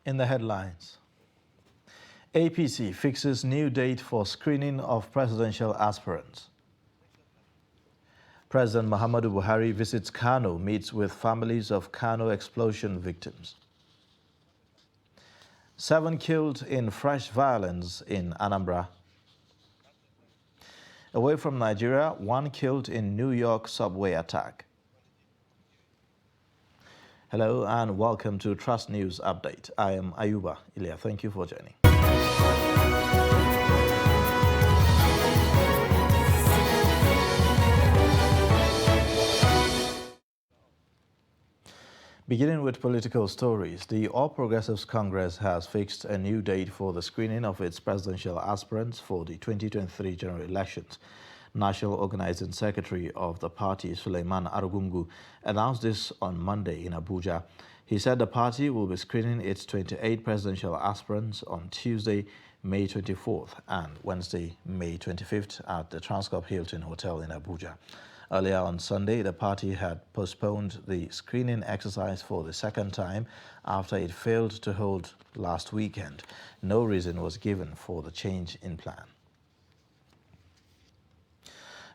In the headlines, APC fixes new date for screening of presidential aspirants. President Muhammadu Buhari visits Kano, meets with families of Kano explosion victims. 7 killed in fresh violence in Anambra. Away from Nigeria, 1 killed in New York subway attack. Hello and welcome to Trust News Update. I am Ayuba Ilya. Thank you for joining. Beginning with political stories, the All Progressives Congress has fixed a new date for the screening of its presidential aspirants for the 2023 general elections. National Organizing Secretary of the party, Suleiman Arugungu, announced this on Monday in Abuja. He said the party will be screening its 28 presidential aspirants on Tuesday, May 24th and Wednesday, May 25th at the Transcorp Hilton Hotel in Abuja. Earlier on Sunday, the party had postponed the screening exercise for the second time after it failed to hold last weekend. No reason was given for the change in plan.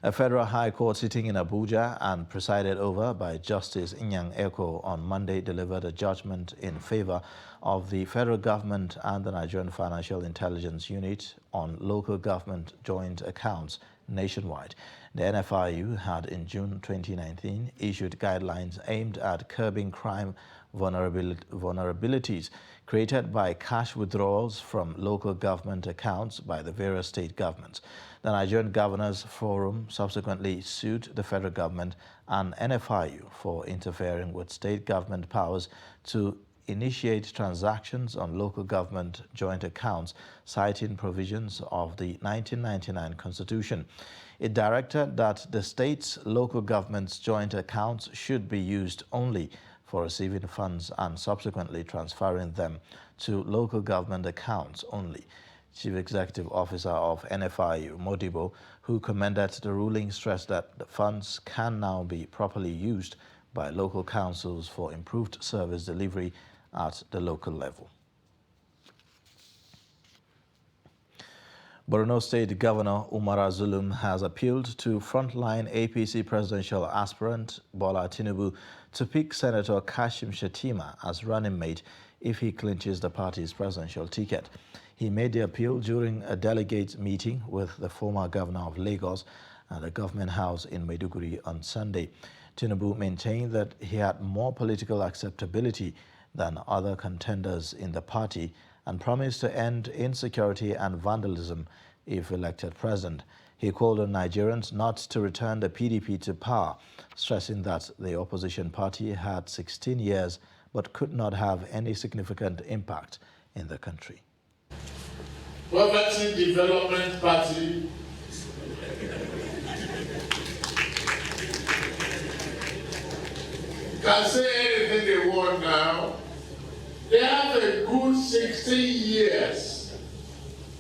A federal high court sitting in Abuja and presided over by Justice Inyang Eko on Monday delivered a judgment in favor of the federal government and the Nigerian Financial Intelligence Unit on local government joint accounts nationwide. The NFIU had in June 2019 issued guidelines aimed at curbing crime vulnerabilities created by cash withdrawals from local government accounts by the various state governments. The Nigerian Governors Forum subsequently sued the federal government and NFIU for interfering with state government powers to initiate transactions on local government joint accounts, citing provisions of the 1999 Constitution. It directed that the state's local government's joint accounts should be used only for receiving funds and subsequently transferring them to local government accounts only. Chief Executive Officer of NFIU, Modibo, who commended the ruling, stressed that the funds can now be properly used by local councils for improved service delivery at the local level. Borno State Governor Umara Zulum has appealed to frontline APC presidential aspirant Bola Tinubu to pick Senator Kashim Shettima as running mate if he clinches the party's presidential ticket. He made the appeal during a delegate meeting with the former governor of Lagos at the government house in Maiduguri on Sunday. Tinubu maintained that he had more political acceptability than other contenders in the party and promised to end insecurity and vandalism if elected president. He called on Nigerians not to return the PDP to power, stressing that the opposition party had 16 years but could not have any significant impact in the country. Poverty Development Party can say anything they want now. They have a good 16 years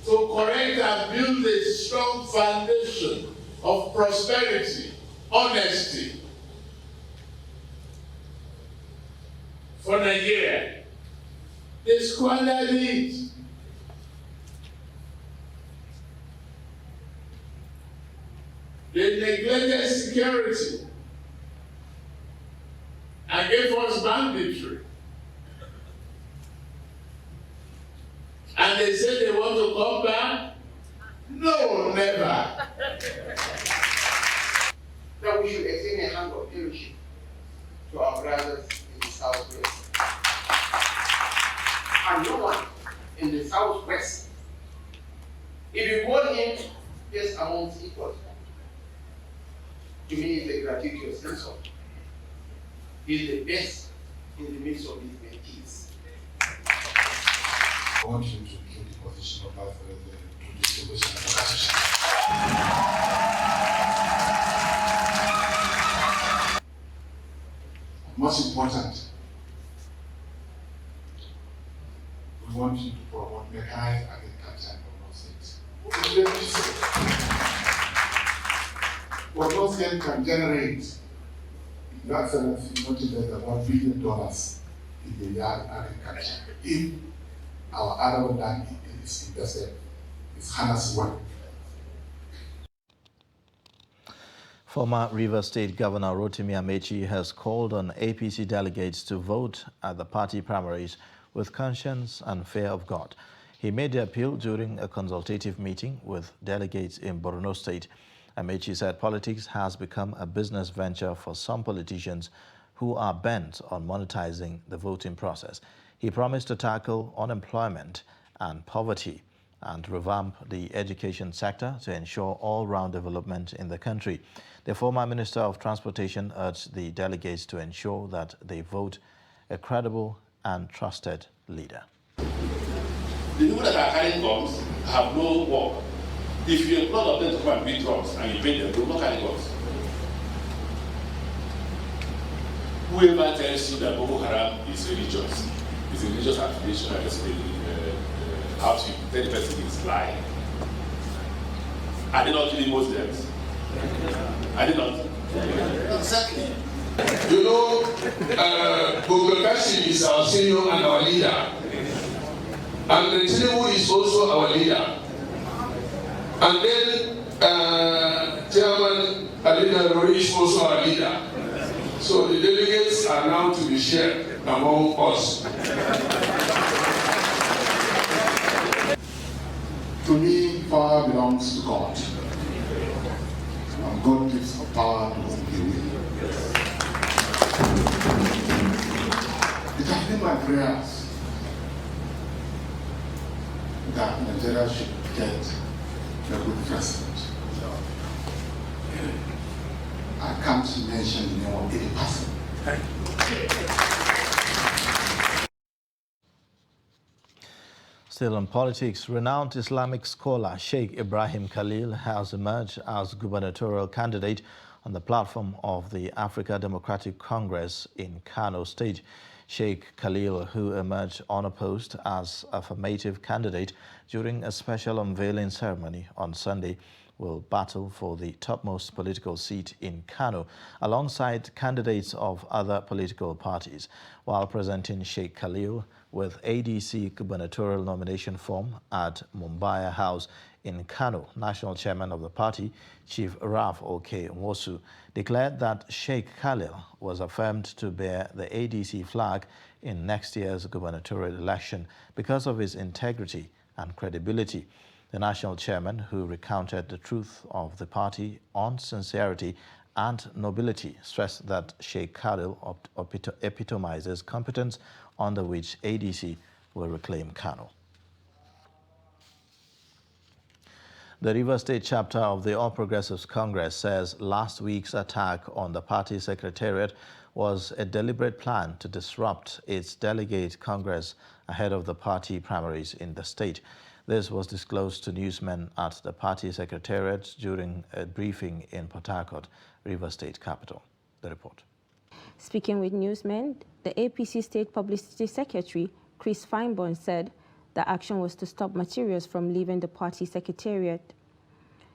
to correct and build a strong foundation of prosperity, honesty for Nigeria. They squandered it. They neglected security and gave us banditry. And they say they want to come back? No, never. That we should extend a hand of fellowship to our brothers in the Southwest. And no one in the Southwest, if you call him just amongst equals, to me it's a gratuitous insult. He's the best in the midst of his mentees. I want you to keep the position of life for the distribution of the Most important, we want you to promote mechanized agriculture in Borno State. Borno State can generate, Your Excellency, not less than $1 billion in the yard agriculture if our other land is invested. It's Hannah's one. Former Rivers State Governor Rotimi Amechi has called on APC delegates to vote at the party primaries with conscience and fear of God. He made the appeal during a consultative meeting with delegates in Borno State. Amechi said politics has become a business venture for some politicians who are bent on monetizing the voting process. He promised to tackle unemployment and poverty and revamp the education sector to ensure all-round development in the country. The former Minister of Transportation urged the delegates to ensure that they vote a credible and trusted leader. The people that are carrying guns have no work. If you employ of them to come and beat drugs and you pay them, they will not carry guns. Whoever tells you that Boko Haram is religious affiliation, how to tell the person is lying. Are they not killing Muslims? Are they not? Exactly. You know, Bogakashi is our senior and our leader. And the Tinubu is also our leader. And then Chairman Alina Rori is also our leader. So the delegates are now to be shared among us. To me, power belongs to God. And God gives power to whom He will. It has been my prayers that Nigeria should get a good president. I can't mention the name of any person. Still on politics, renowned Islamic scholar Sheikh Ibrahim Khalil has emerged as gubernatorial candidate on the platform of the Africa Democratic Congress in Kano State. Sheikh Khalil, who emerged unopposed as affirmative candidate during a special unveiling ceremony on Sunday, will battle for the topmost political seat in Kano alongside candidates of other political parties, while presenting Sheikh Khalil with ADC gubernatorial nomination form at Mumbai House in Kano. National chairman of the party, Chief Raf OK Nwosu, declared that Sheikh Khalil was affirmed to bear the ADC flag in next year's gubernatorial election because of his integrity and credibility. The national chairman, who recounted the truth of the party on sincerity and nobility, stressed that Sheikh Khalil epitomizes competence under which ADC will reclaim Kano. The Rivers State chapter of the All Progressives Congress says last week's attack on the party secretariat was a deliberate plan to disrupt its delegate congress ahead of the party primaries in the state. This was disclosed to newsmen at the party secretariat during a briefing in Port Harcourt, Rivers State capital. The report. Speaking with newsmen, the APC State Publicity Secretary, Chris Feinborn, said the action was to stop materials from leaving the party secretariat.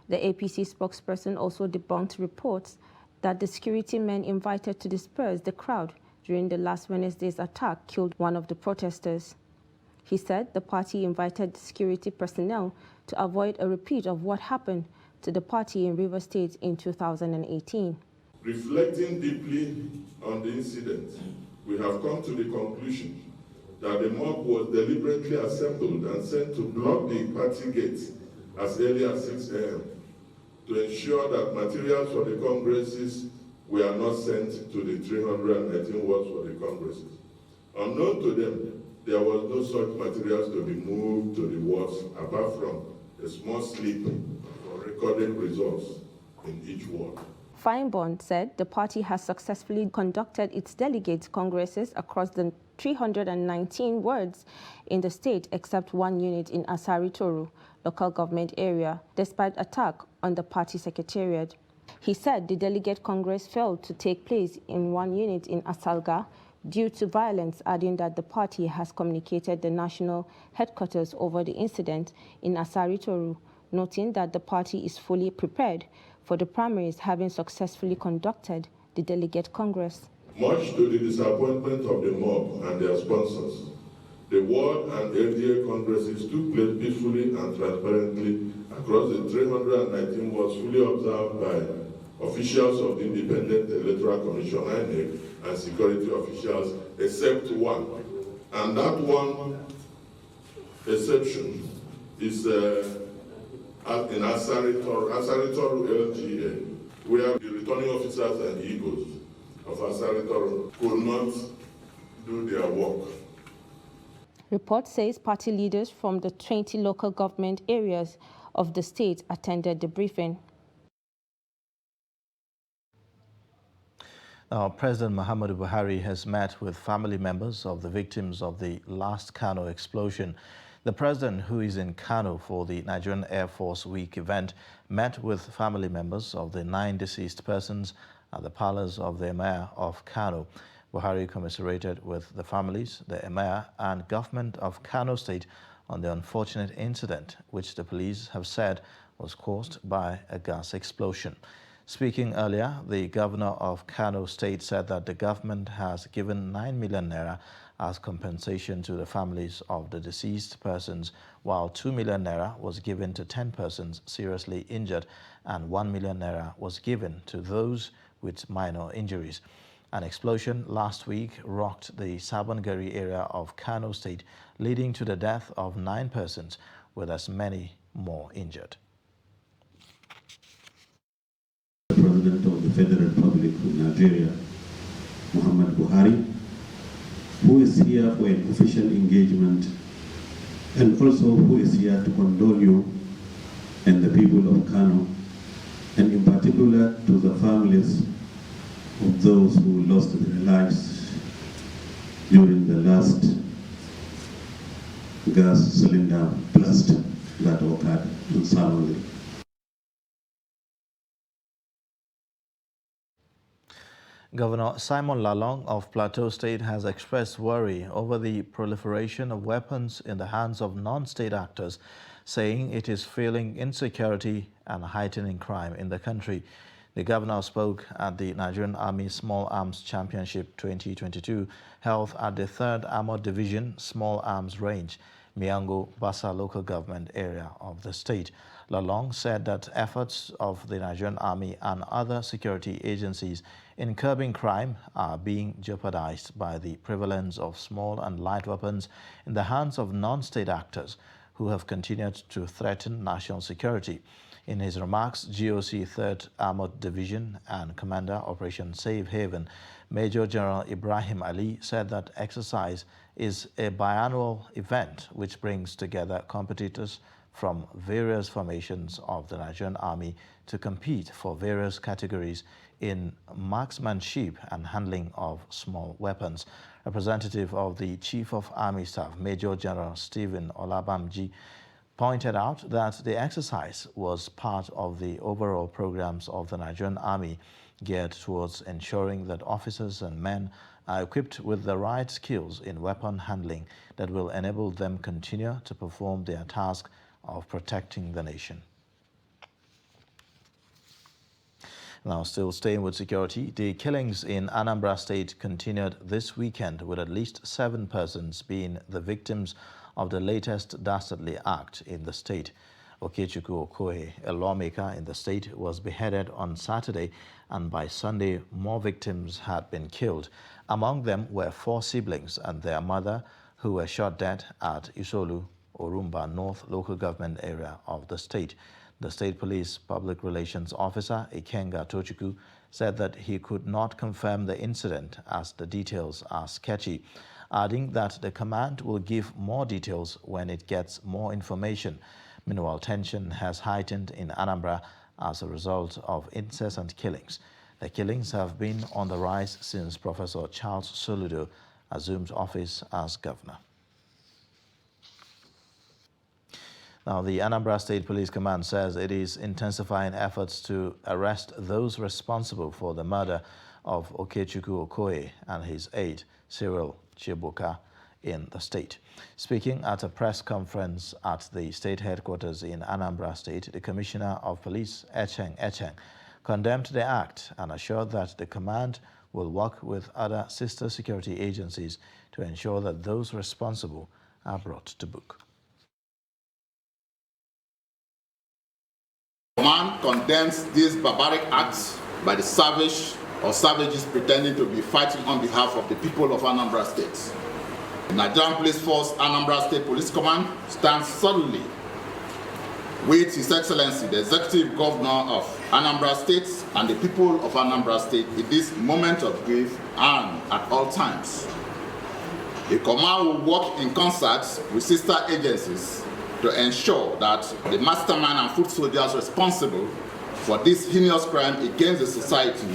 The APC spokesperson also debunked reports that the security men invited to disperse the crowd during the last Wednesday's attack killed one of the protesters. He said the party invited security personnel to avoid a repeat of what happened to the party in Rivers State in 2018. Reflecting deeply on the incident, we have come to the conclusion that the mob was deliberately assembled and sent to block the party gates as early as 6 a.m. to ensure that materials for the congresses were not sent to the 319 wards for the congresses. Unknown to them, there was no such materials to be moved to the wards apart from a small slip for recording results in each ward. Feinborn said the party has successfully conducted its delegate congresses across the 319 wards in the state except one unit in Asari Toru local government area, despite attack on the party secretariat. He said the delegate congress failed to take place in one unit in Asalga due to violence, adding that the party has communicated the national headquarters over the incident in Asari Toru, noting that the party is fully prepared for the primaries, having successfully conducted the delegate congress. Much to the disappointment of the mob and their sponsors, The World and LDA Congresses took place peacefully and transparently across the 319 wards, fully observed by officials of the Independent Electoral Commission, INEC, and security officials, except one. And that one exception is in Asaritoru LGA, where the returning officers and egos of Asaritoru could not do their work. Report says party leaders from the 20 local government areas of the state attended the briefing. Now, President Muhammadu Buhari has met with family members of the victims of the last Kano explosion. The president, who is in Kano for the Nigerian Air Force Week event, met with family members of the 9 deceased persons at the palace of the Emir of Kano. Buhari commiserated with the families, the Emir, and government of Kano State on the unfortunate incident, which the police have said was caused by a gas explosion. Speaking earlier, the governor of Kano State said that the government has given 9 million naira as compensation to the families of the deceased persons, while 2 million naira was given to 10 persons seriously injured and 1 million naira was given to those with minor injuries. An explosion last week rocked the Sabongari area of Kano State, leading to the death of 9 persons, with as many more injured. The President of the Federal Republic of Nigeria, Muhammad Buhari, who is here for an official engagement and also who is here to condole you and the people of Kano, and in particular to the families of those who lost their lives during the last gas cylinder blast that occurred in Sabongari. Governor Simon Lalong of Plateau State has expressed worry over the proliferation of weapons in the hands of non-state actors, saying it is fueling insecurity and heightening crime in the country. The governor spoke at the Nigerian Army Small Arms Championship 2022 held at the 3rd Armored Division Small Arms Range, Miango, Basa local government area of the state. Lalong said that efforts of the Nigerian Army and other security agencies in curbing crime are being jeopardized by the prevalence of small and light weapons in the hands of non-state actors who have continued to threaten national security. In his remarks, GOC 3rd Armored Division and Commander Operation Safe Haven, Major General Ibrahim Ali, said that exercise is a biannual event which brings together competitors from various formations of the Nigerian Army to compete for various categories in marksmanship and handling of small weapons. Representative of the Chief of Army Staff, Major General Stephen Olabamji, pointed out that the exercise was part of the overall programs of the Nigerian Army geared towards ensuring that officers and men are equipped with the right skills in weapon handling that will enable them continue to perform their task of protecting the nation. Now, still staying with security, the killings in Anambra State continued this weekend, with at least 7 persons being the victims of the latest dastardly act in the state. Okechukwu Okoye, a lawmaker in the state, was beheaded on Saturday, and by Sunday, more victims had been killed. Among them were 4 siblings and their mother, who were shot dead at Isolu, Orumba North local government area of the state. The state police public relations officer, Ikenga Tochukwu, said that he could not confirm the incident as the details are sketchy, adding that the command will give more details when it gets more information. Meanwhile, tension has heightened in Anambra as a result of incessant killings. The killings have been on the rise since Professor Charles Soludo assumed office as governor. Now, the Anambra State Police Command says it is intensifying efforts to arrest those responsible for the murder of Okechukwu Okoye and his aide, Cyril Chibuka, in the state. Speaking at a press conference at the state headquarters in Anambra State, the Commissioner of Police, Echeng Echeng, condemned the act and assured that the command will work with other sister security agencies to ensure that those responsible are brought to book. Command condemns these barbaric acts by the savage or savages pretending to be fighting on behalf of the people of Anambra State. The Nigerian Police Force Anambra State Police Command stands solidly with His Excellency, the Executive Governor of Anambra State and the people of Anambra State in this moment of grief and at all times. The command will work in concert with sister agencies to ensure that the mastermind and foot soldiers responsible for this heinous crime against the society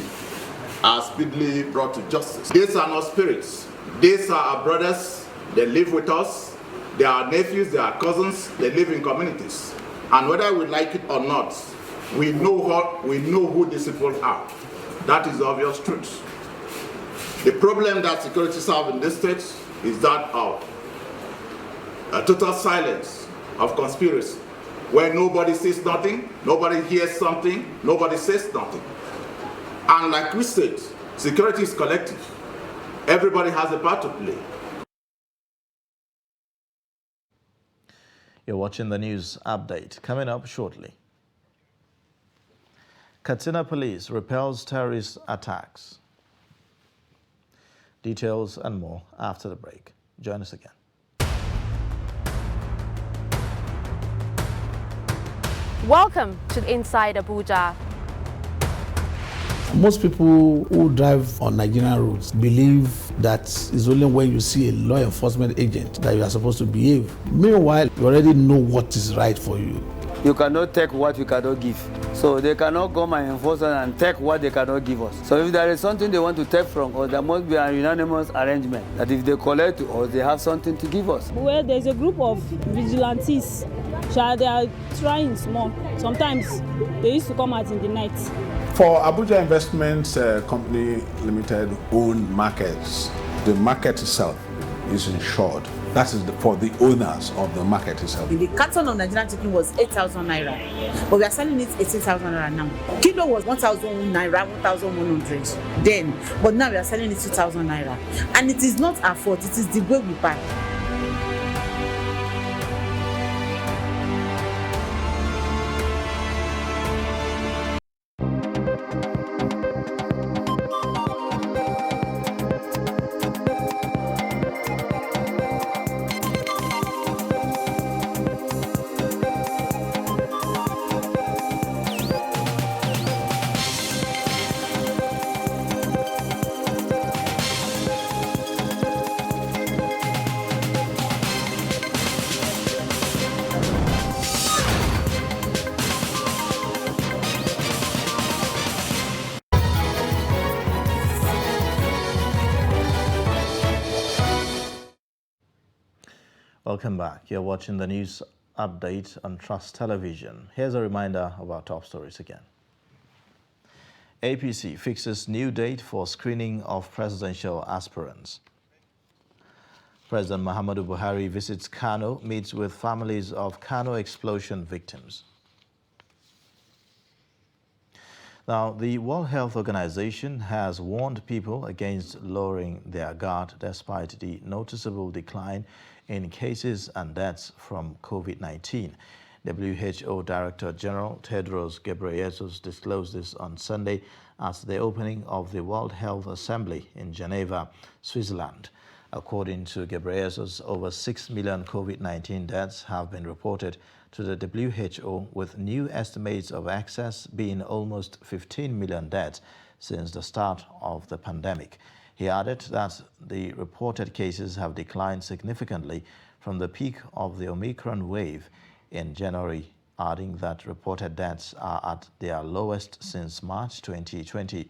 are speedily brought to justice. These are not spirits. These are our brothers. They live with us. They are our nephews. They are our cousins. They live in communities. And whether we like it or not, we know who these people are. That is the obvious truth. The problem that securities have in this state is that of a total silence of conspiracy, where nobody says nothing, nobody hears something, nobody says nothing. And like we said, security is collective. Everybody has a part to play. You're watching the news update. Coming up shortly. Katsina police repels terrorist attacks. Details and more after the break. Join us again. Welcome to Inside Abuja. Most people who drive on Nigerian roads believe that it's only when you see a law enforcement agent that you are supposed to behave. Meanwhile, you already know what is right for you. You cannot take what you cannot give. So they cannot come and enforce us and take what they cannot give us. So if there is something they want to take from us, there must be a unanimous arrangement that if they collect to us, they have something to give us. Well, there's a group of vigilantes. They are trying small. Sometimes they used to come out in the night. For Abuja Investments Company Limited own markets, the market itself is insured. That is for the owners of the market itself. The carton of Nigerian chicken was 8,000 naira, but we are selling it 18,000 naira now. Kilo was 1,000 naira, 1,100 then, but now we are selling it 2,000 naira. And it is not our fault, it is the way we buy. Welcome back. You're watching the news update on Trust Television. Here's a reminder of our top stories again. APC fixes new date for screening of presidential aspirants. President Muhammadu Buhari visits Kano, meets with families of Kano explosion victims. Now, the World Health Organization has warned people against lowering their guard despite the noticeable decline in cases and deaths from COVID-19. WHO Director General Tedros Ghebreyesus disclosed this on Sunday at the opening of the World Health Assembly in Geneva, Switzerland. According to Ghebreyesus, over 6 million COVID-19 deaths have been reported to the WHO, with new estimates of excess being almost 15 million deaths since the start of the pandemic. He added that the reported cases have declined significantly from the peak of the Omicron wave in January, adding that reported deaths are at their lowest since March 2020.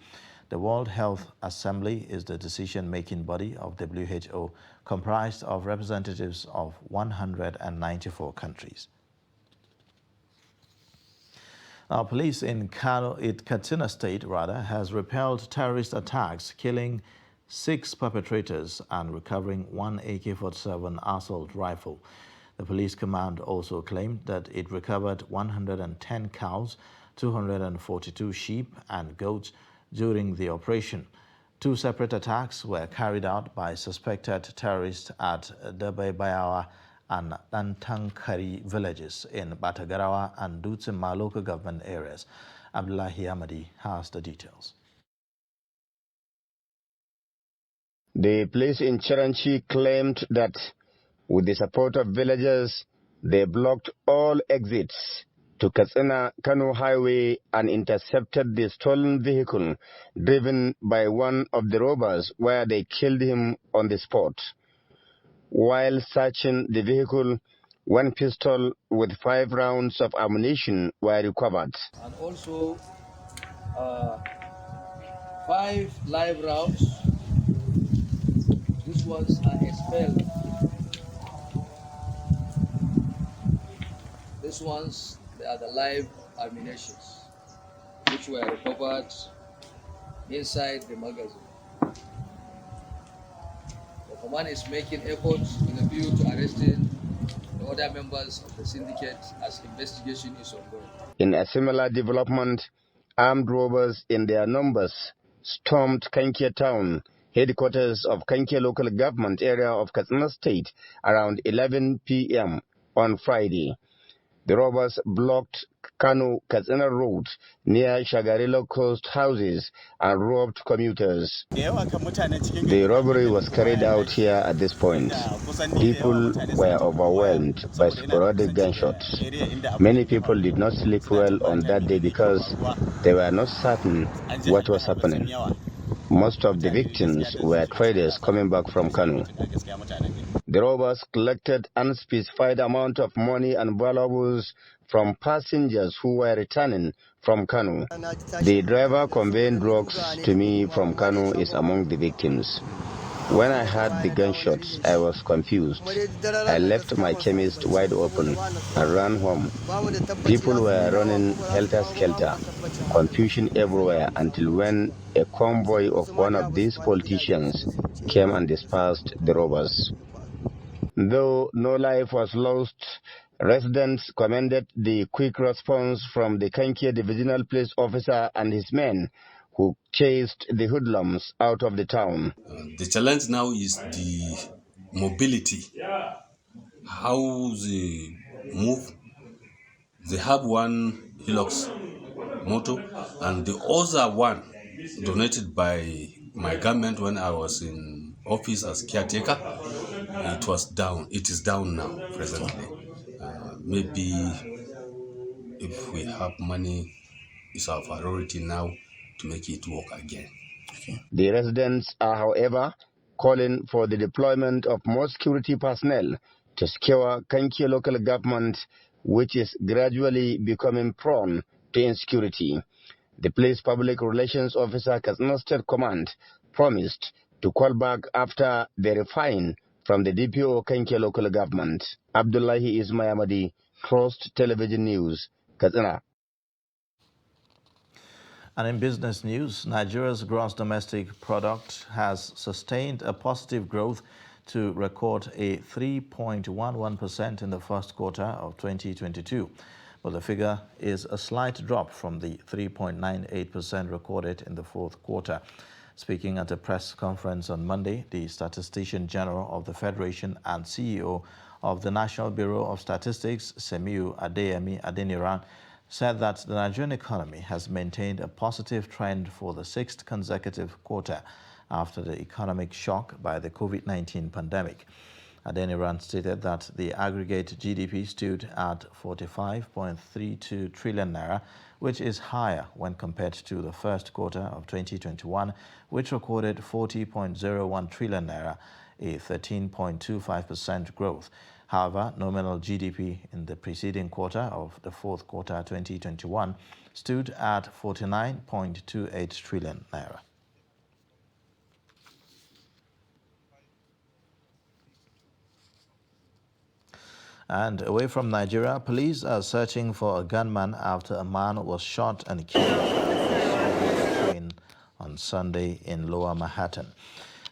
The World Health Assembly is the decision-making body of WHO, comprised of representatives of 194 countries. Now, police in Katsina State has repelled terrorist attacks, killing 6 perpetrators and recovering 1 AK-47 assault rifle. The police command also claimed that it recovered 110 cows, 242 sheep and goats during the operation. 2 separate attacks were carried out by suspected terrorists at Dabe Bayawa and Dantankari villages in Batagarawa and Dutsinma local government areas. Abdullahi Ahmadi has the details. The police in Chiranchi claimed that with the support of villagers, they blocked all exits to Katsina-Kano highway and intercepted the stolen vehicle driven by one of the robbers, where they killed him on the spot. While searching the vehicle, one pistol with 5 rounds of ammunition were recovered. And also 5 live rounds. These ones are expelled. These ones, they are the live ammunitions, which were recovered inside the magazine. The command is making efforts with a view to arresting the other members of the syndicate as investigation is ongoing. In a similar development, armed robbers in their numbers stormed Kankia town, headquarters of Kankia local government area of Katsina State, around 11 p.m. on Friday. The robbers blocked Kano-Katsina road near Shagarilo Coast houses and robbed commuters. The robbery was carried out here at this point. People were overwhelmed by sporadic gunshots. Many people did not sleep well on that day because they were not certain what was happening. Most of the victims were traders coming back from Kano. The robbers collected unspecified amount of money and valuables from passengers who were returning from Kano. The driver conveying drugs to me from Kano is among the victims. When I heard the gunshots, I was confused. I left my chemist wide open and ran home. People were running helter-skelter, confusion everywhere, until when a convoy of one of these politicians came and dispersed the robbers. Though no life was lost, residents commended the quick response from the Kankia divisional police officer and his men, who chased the hoodlums out of the town. The challenge now is the mobility, how they move. They have one Hilux motor, and the other one donated by my government when I was in office as caretaker. It was down. It is down now presently. Maybe if we have money, it's our priority now to make it work again. The residents are, however, calling for the deployment of more security personnel to secure Kankia local government, which is gradually becoming prone to insecurity. The police public relations officer, Katsina State Command, promised to call back after verifying from the DPO Kankia local government. Abdullahi Ismayamadi, Trust Television News, Katsina. And in business news, Nigeria's gross domestic product has sustained a positive growth to record a 3.11% in the first quarter of 2022. But the figure is a slight drop from the 3.98% recorded in the fourth quarter. Speaking at a press conference on Monday, the Statistician General of the Federation and CEO of the National Bureau of Statistics, Semiu Adeyemi Adeniran, said that the Nigerian economy has maintained a positive trend for the 6th consecutive quarter after the economic shock by the COVID-19 pandemic. Adeniran stated that the aggregate GDP stood at 45.32 trillion naira, which is higher when compared to the first quarter of 2021, which recorded 40.01 trillion naira, a 13.25% growth. However, nominal GDP in the preceding quarter of the fourth quarter 2021 stood at 49.28 trillion naira. And away from Nigeria, police are searching for a gunman after a man was shot and killed on Sunday in Lower Manhattan.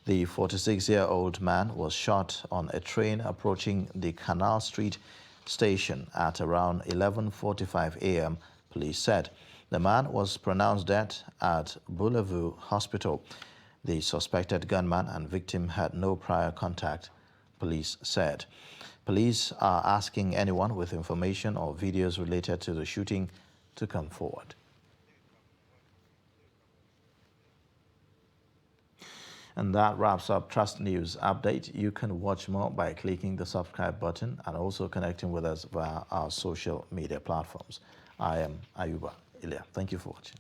The 46-year-old man was shot on a train approaching the Canal Street station at around 11:45 a.m., police said. The man was pronounced dead at Boulevard Hospital. The suspected gunman and victim had no prior contact police said. Police are asking anyone with information or videos related to the shooting to come forward. And that wraps up Trust News Update. You can watch more by clicking the subscribe button and also connecting with us via our social media platforms. I am Ayuba Ilya. Thank you for watching.